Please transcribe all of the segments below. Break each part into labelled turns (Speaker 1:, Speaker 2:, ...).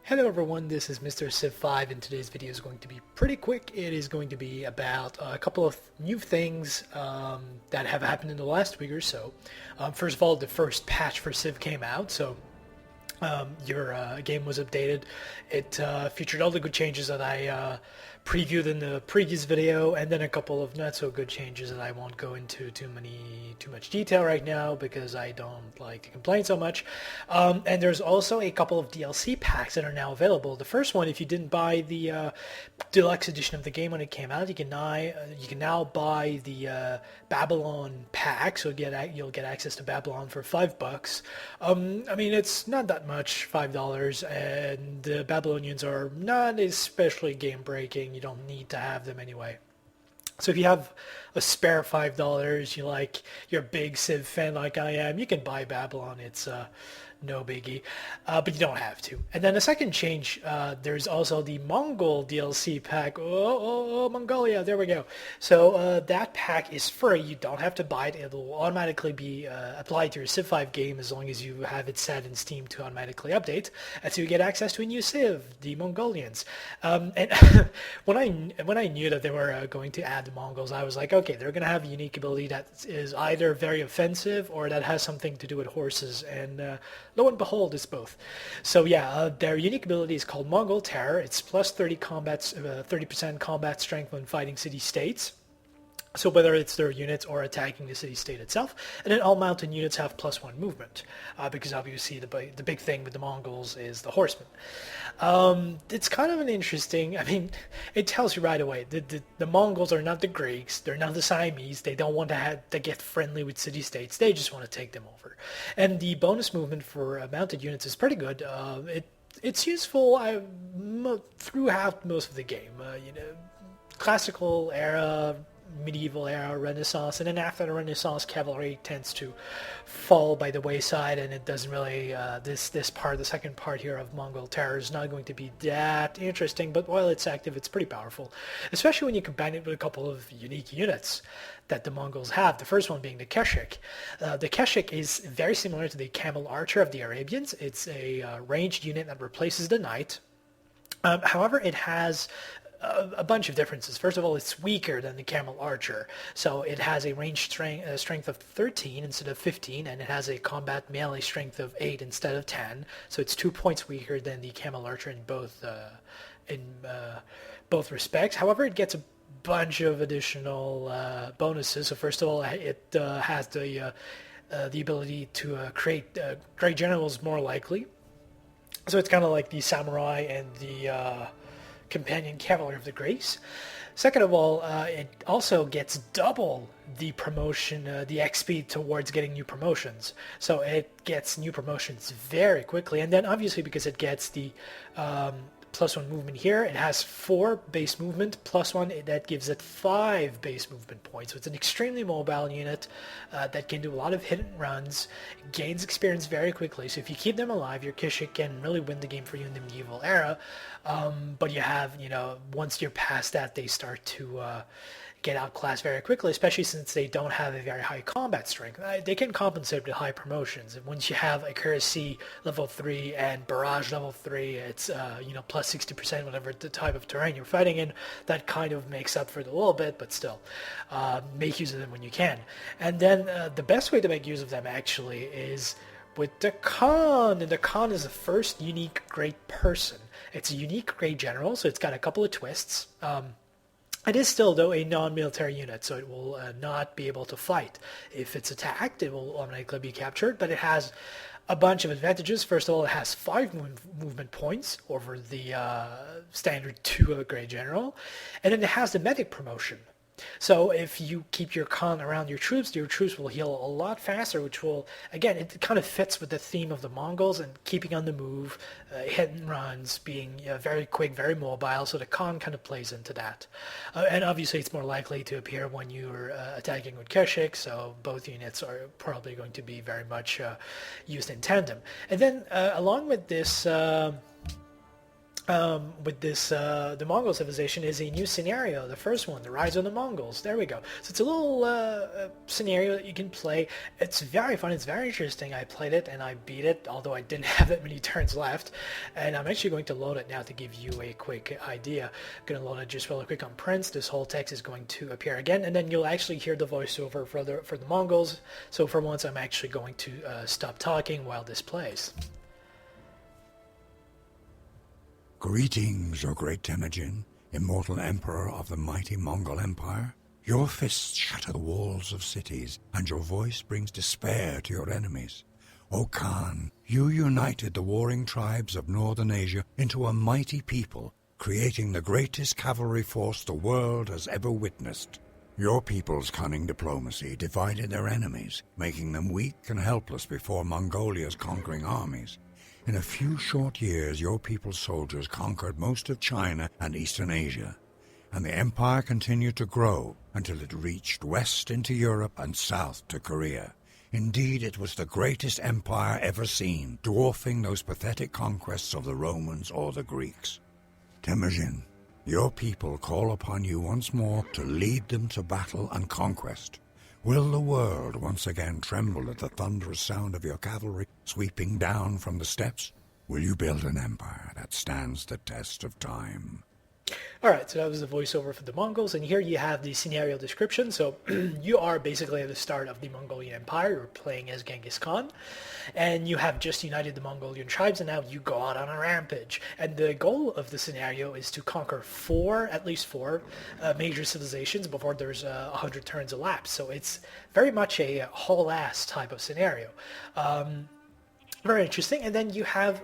Speaker 1: Hello everyone, this is Mr. Civ 5 and today's video is going to be pretty quick. It is going to be about a couple of new things that have happened in the last week or so. First of all, the first patch for Civ came out, so your game was updated. It featured all the good changes that I previewed in the previous video, and then a couple of not so good changes that I won't go into too much detail right now because I don't like to complain so much. And there's also a couple of DLC packs that are now available. The first one, if you didn't buy the deluxe edition of the game when it came out, you can now buy the Babylon pack, so you'll get access to Babylon for $5. I mean, it's not that much, $5, and the Babylonians are not especially game breaking. You don't need to have them anyway. So if you have a spare $5, you're a big Civ fan like I am, you can buy Babylon. It's no biggie, but you don't have to. And then the second change, there's also the Mongol DLC pack. Oh, Mongolia, there we go. So that pack is free. You don't have to buy it. It'll automatically be applied to your Civ 5 game as long as you have it set in Steam to automatically update. And so you get access to a new Civ, the Mongolians. And when I knew that they were going to add the Mongols, I was like, okay, they're going to have a unique ability that is either very offensive or that has something to do with horses. And lo and behold, it's both. So yeah, their unique ability is called Mongol Terror. It's plus 30% combat strength when fighting city-states. So whether it's their units or attacking the city-state itself. And then all mountain units have +1 movement, because obviously the big thing with the Mongols is the horsemen. It's kind of an interesting, I mean, it tells you right away, the Mongols are not the Greeks, they're not the Siamese, they don't want to get friendly with city-states, they just want to take them over. And the bonus movement for mounted units is pretty good. It's useful throughout most of the game. Classical era, medieval era, Renaissance, and then after the Renaissance, cavalry tends to fall by the wayside, and it doesn't really, the second part here of Mongol Terror is not going to be that interesting, but while it's active, it's pretty powerful, especially when you combine it with a couple of unique units that the Mongols have. The first one being the Keshik. The Keshik is very similar to the Camel Archer of the Arabians. It's a ranged unit that replaces the Knight. However, it has a bunch of differences. First of all, it's weaker than the Camel Archer, so it has a range strength of 13 instead of 15, and it has a combat melee strength of 8 instead of 10, so it's 2 points weaker than the Camel Archer in both respects. However, it gets a bunch of additional bonuses. So first of all, it has the ability to create great generals more likely, so it's kind of like the samurai and the companion cavalry of the Greeks. Second of all, it also gets double the promotion, the XP towards getting new promotions. So it gets new promotions very quickly. And then obviously because it gets the +1 movement here, it has 4 base movement, +1, that gives it 5 base movement points. So it's an extremely mobile unit that can do a lot of hit and runs, gains experience very quickly. So if you keep them alive, your Keshik can really win the game for you in the medieval era. But you have, once you're past that, they start to get outclassed very quickly, especially since they don't have a very high combat strength. They can compensate with high promotions. And once you have accuracy level 3 and barrage level 3, it's plus 60% whatever the type of terrain you're fighting in. That kind of makes up for it a little bit, but still, make use of them when you can. And then the best way to make use of them actually is with the Khan. And the Khan is the first unique great person. It's a unique great general, so it's got a couple of twists. It is still, though, a non-military unit, so it will not be able to fight. If it's attacked, it will automatically be captured, but it has a bunch of advantages. First of all, it has 5 movement points over the standard 2 of a Grey General, and then it has the medic promotion. So if you keep your Khan around your troops will heal a lot faster, which will, again, it kind of fits with the theme of the Mongols and keeping on the move, hit and runs, being very quick, very mobile, so the Khan kind of plays into that. And obviously it's more likely to appear when you're attacking with Keshik, so both units are probably going to be very much used in tandem. And then along with this with this the Mongol civilization is a new scenario. The first one, the rise of the Mongols. There we go. So it's a little scenario that you can play. It's very fun. It's very interesting. I played it and I beat it, although I didn't have that many turns left. And I'm actually going to load it now to give you a quick idea. I'm going to load it just really quick on Prince. This whole text is going to appear again, and then you'll actually hear the voiceover for the Mongols. So for once, I'm actually going to stop talking while this plays.
Speaker 2: Greetings, O great Temujin, immortal emperor of the mighty Mongol Empire. Your fists shatter the walls of cities, and your voice brings despair to your enemies. O Khan, you united the warring tribes of northern Asia into a mighty people, creating the greatest cavalry force the world has ever witnessed. Your people's cunning diplomacy divided their enemies, making them weak and helpless before Mongolia's conquering armies. In a few short years, your people's soldiers conquered most of China and Eastern Asia, and the empire continued to grow until it reached west into Europe and south to Korea. Indeed, it was the greatest empire ever seen, dwarfing those pathetic conquests of the Romans or the Greeks. Temujin, your people call upon you once more to lead them to battle and conquest. Will the world once again tremble at the thunderous sound of your cavalry sweeping down from the steppes? Will you build an empire that stands the test of time?
Speaker 1: Alright, so that was the voiceover for the Mongols, and here you have the scenario description. So you are basically at the start of the Mongolian Empire. You're playing as Genghis Khan, and you have just united the Mongolian tribes, and now you go out on a rampage. And the goal of the scenario is to conquer at least four major civilizations before there's 100 turns elapsed. So it's very much a haul-ass type of scenario. Very interesting. And then you have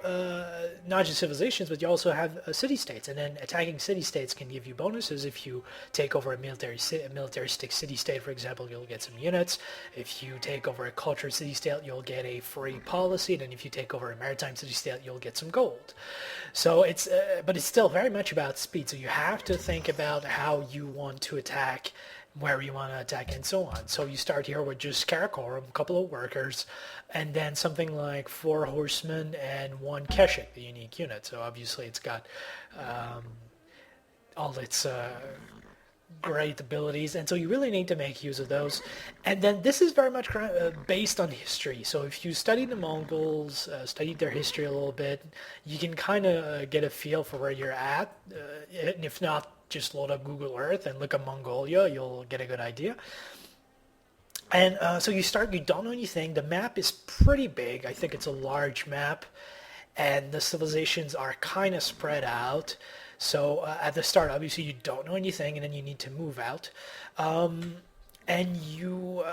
Speaker 1: not just civilizations, but you also have city-states. And then attacking city-states can give you bonuses. If you take over a militaristic city-state, for example, you'll get some units. If you take over a cultured city-state, you'll get a free policy. And then if you take over a maritime city-state, you'll get some gold. So it's, but it's still very much about speed. So you have to think about how you want to attack, where you want to attack, and so on. So you start here with just Karakorum, a couple of workers, and then something like 4 horsemen and 1 Keshik, the unique unit. So obviously it's got all its great abilities, and so you really need to make use of those. And then this is very much based on history. So if you study the Mongols, studied their history a little bit, you can kind of get a feel for where you're at. And if not, just load up Google Earth and look up Mongolia. You'll get a good idea. And so you don't know anything. The map is pretty big. I think it's a large map. And the civilizations are kind of spread out. So at the start, obviously, you don't know anything, and then you need to move out. And you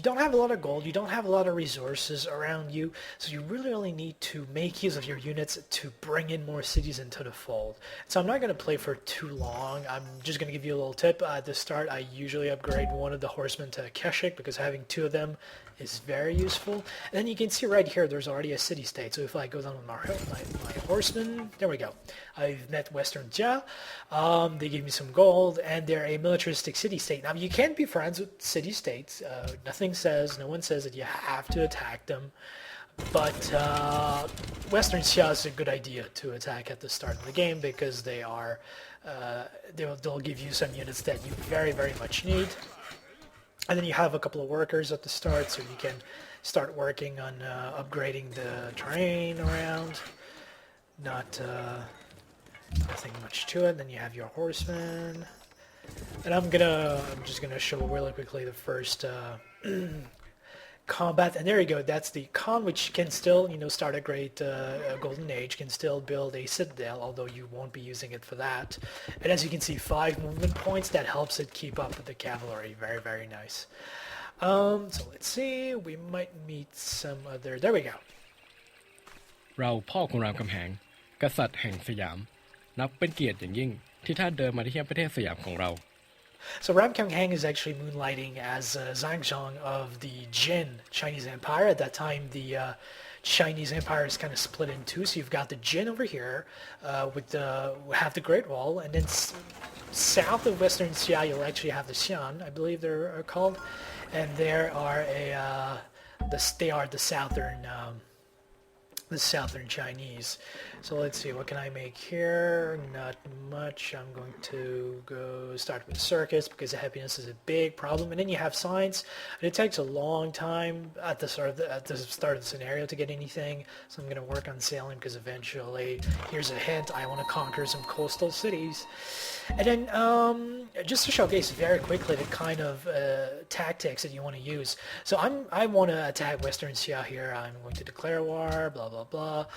Speaker 1: don't have a lot of gold, you don't have a lot of resources around you, so you really only need to make use of your units to bring in more cities into the fold. So I'm not going to play for too long. I'm just going to give you a little tip. At the start, I usually upgrade one of the horsemen to Keshik, because having 2 of them is very useful. And then you can see right here, there's already a city-state. So if I go down with my horsemen, there we go. I've met Western Jia. They gave me some gold, and they're a militaristic city-state. Now, you can't be friends with city-states. No one says that you have to attack them. But Western Xia is a good idea to attack at the start of the game, because they'll give you some units that you very, very much need. And then you have a couple of workers at the start, so you can start working on upgrading the terrain around. Nothing much to it. Then you have your horsemen. And I'm just gonna show really quickly the first combat, and there you go. That's the Khan, which can still, start a great golden age, can still build a citadel, although you won't be using it for that. And as you can see, 5 movement points. That helps it keep up with the cavalry. Very, very nice. So let's see. We might meet some other. There we go.
Speaker 3: เราพ่อของรามคำแหงกษัตริย์แห่งสยามนับเป็นเกียรติอย่างยิ่งที่ท่านเดินมาที่ประเทศสยามของเรา
Speaker 1: So Ram Kyung-hang is actually moonlighting as Zhangzhang of the Jin Chinese Empire. At that time, the Chinese Empire is kind of split in two. So you've got the Jin over here with have the Great Wall, and then south of Western Xia, you'll actually have the Xian, I believe they're called, and there are they are the southern the southern Chinese. So let's see, what can I make here? Not much. I'm going to go start with circus because happiness is a big problem. And then you have science. And it takes a long time at the start of the scenario to get anything. So I'm going to work on sailing because eventually, here's a hint, I want to conquer some coastal cities. And then just to showcase very quickly the kind of tactics that you want to use. So I want to attack Western Xia here. I'm going to declare war, blah, blah, blah.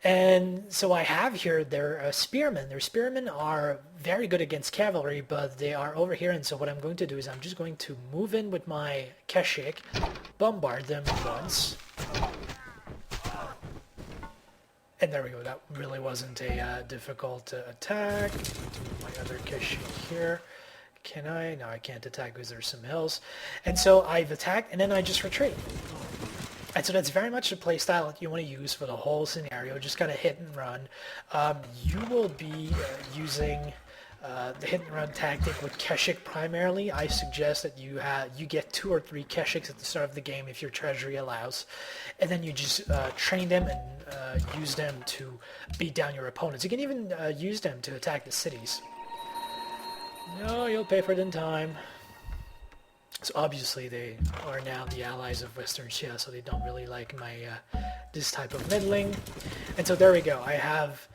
Speaker 1: And so I have here their spearmen. Their spearmen are very good against cavalry, but they are over here. And so what I'm going to do is I'm just going to move in with my Keshik, bombard them once. And there we go. That really wasn't a difficult attack. Do my other Keshik here. Can I? No, I can't attack because there's some hills. And so I've attacked, and then I just retreat. And so that's very much the playstyle that you want to use for the whole scenario. Just kind of hit and run. You will be using the hit and run tactic with Keshik primarily. I suggest that you get 2 or 3 Keshiks at the start of the game if your treasury allows, and then you just train them and use them to beat down your opponents. You can even use them to attack the cities. No, you'll pay for it in time. So obviously they are now the allies of Western Xia, so they don't really like my this type of meddling. And so there we go. I have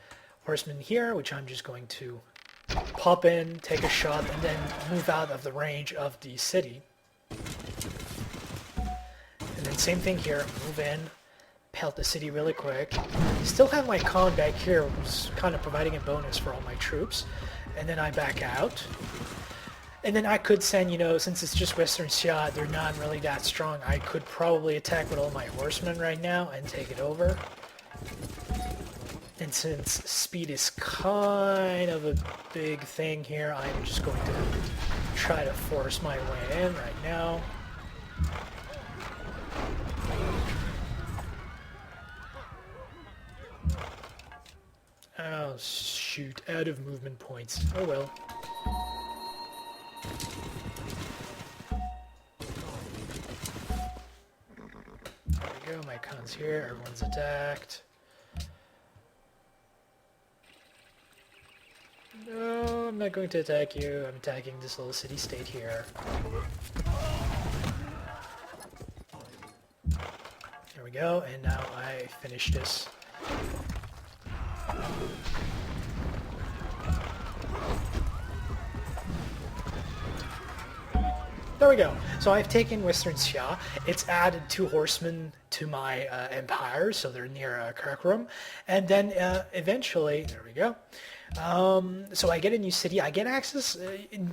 Speaker 1: horsemen here, which I'm just going to pop in, take a shot, and then move out of the range of the city. And then same thing here, move in, pelt the city really quick. Still have my con back here, which is kind of providing a bonus for all my troops. And then I back out. And then I could send, since it's just Western Xia, they're not really that strong, I could probably attack with all my horsemen right now and take it over. And since speed is kind of a big thing here, I'm just going to try to force my way in right now. Oh, shoot, out of movement points. Oh well. There we go, my con's here, everyone's attacked. No, I'm not going to attack you, I'm attacking this little city-state here. There we go, and now I finish this. There we go. So I've taken Western Xia. It's added 2 horsemen to my empire, so they're near Karakorum. And then eventually, there we go. So I get a new city. I get access.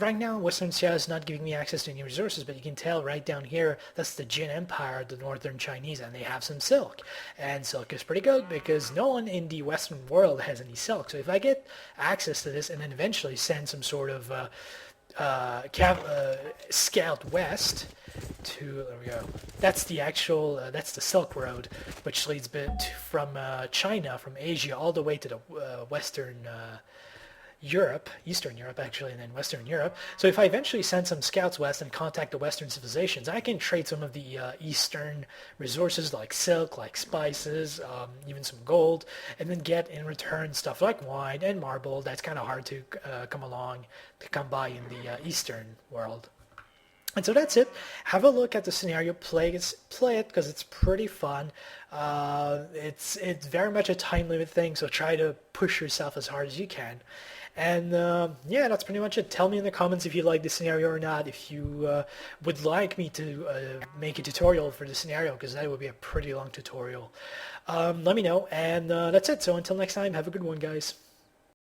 Speaker 1: Right now, Western Xia is not giving me access to any resources, but you can tell right down here, that's the Jin Empire, the northern Chinese, and they have some silk. And silk is pretty good because no one in the Western world has any silk. So if I get access to this and then eventually send some sort of scout west to, there we go, that's the actual, that's the Silk Road, which leads from China, from Asia, all the way to the Western Europe, Eastern Europe actually, and then Western Europe. So if I eventually send some scouts west and contact the Western civilizations, I can trade some of the Eastern resources like silk, like spices, even some gold, and then get in return stuff like wine and marble that's kind of hard to come by in the Eastern world. And so that's it. Have a look at the scenario, play it because it's pretty fun. It's very much a time limit thing, so try to push yourself as hard as you can. And yeah, that's pretty much it. Tell me in the comments if you like the scenario or not, if you would like me to make a tutorial for the scenario, because that would be a pretty long tutorial. Let me know, and that's it. So until next time, have a good one, guys.